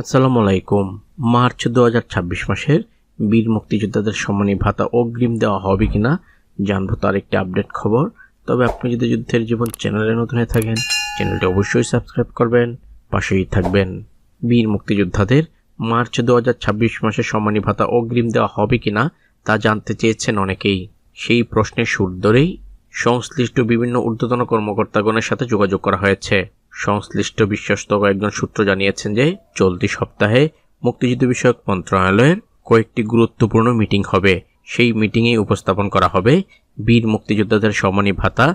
আসসালামু আলাইকুম। মার্চ 2026 মাসের বীর মুক্তিযোদ্ধাদের সম্মানী ভাতা অগ্রিম দেওয়া হবে কিনা জানবো তার একটি আপডেট খবর। তবে আপনি যদি যুদ্ধের জীবন চ্যানেলে নতুন হয়ে থাকেন, চ্যানেলটি অবশ্যই সাবস্ক্রাইব করবেন, পাশেই থাকবেন। বীর মুক্তিযোদ্ধাদের মার্চ 2026 মাসের সম্মানী ভাতা অগ্রিম দেওয়া হবে কিনা তা জানতে চেয়েছেন অনেকেই। সেই প্রশ্নের সুর ধরেই সংশ্লিষ্ট বিভিন্ন ঊর্ধ্বতন কর্মকর্তাগণের সাথে যোগাযোগ করা হয়েছে। সংশ্লিষ্ট বিশ্বস্ত কয়েকজন সূত্র জানিয়েছেন যে চলতি সপ্তাহে মুক্তিযুদ্ধ বিষয়ক মন্ত্রণালয়ের কয়েকটি গুরুত্বপূর্ণ মিটিং হবে। সেই মিটিংয়ে উপস্থাপন করা হবে বীর মুক্তিযোদ্ধাদের সম্মানী ভাতা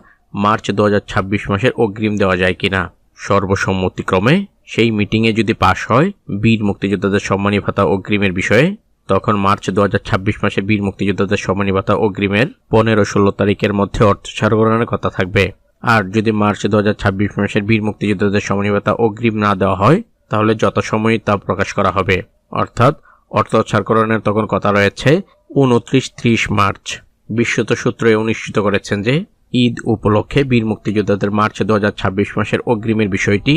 মার্চ 2026 মাসের অগ্রিম দেওয়া যায় কিনা। সর্বসম্মতিক্রমে সেই মিটিংয়ে যদি পাশ হয় বীর মুক্তিযোদ্ধাদের সম্মানী ভাতা অগ্রিমের বিষয়ে, তখন মার্চ 2026 মাসের বীর মুক্তিযোদ্ধাদের সম্মানী ভাতা অগ্রিমের 15-16 তারিখের মধ্যে অর্থ ছাড়গণের কথা থাকবে। আর যদি মার্চ 2026 মাসের বীর মুক্তিযোদ্ধাদের সম্মানী ভাতা অগ্রিম না দেওয়া হয় তাহলে যথাসময়ে তা প্রকাশ করা হবে, অর্থাৎ অর্থ ছাড়করণের তখন কথা রয়েছে 29-30 মার্চ। বিশ্বত সূত্রে নিশ্চিত করেছেন যে ঈদ উপলক্ষে বীর মুক্তিযোদ্ধাদের মার্চ 2026 মাসের অগ্রিমের বিষয়টি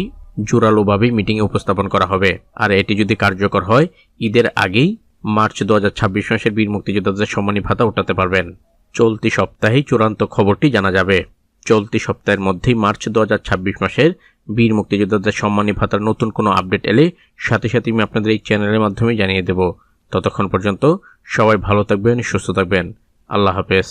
জোরালোভাবে মিটিংয়ে উপস্থাপন করা হবে। আর এটি যদি কার্যকর হয় ঈদের আগেই মার্চ 2026 মাসের বীর মুক্তিযোদ্ধাদের সম্মানী ভাতা উঠাতে পারবেন। চলতি সপ্তাহেই চূড়ান্ত খবরটি জানা যাবে। চলতি সপ্তাহের মধ্যেই মার্চ 2026 মাসের বীর মুক্তিযোদ্ধাদের সম্মানী ভাতার নতুন কোনো আপডেট এলে সাথে সাথে আমি আপনাদের এই চ্যানেলের মাধ্যমে জানিয়ে দেব। ততক্ষণ পর্যন্ত সবাই ভালো থাকবেন, সুস্থ থাকবেন। আল্লাহ হাফেজ।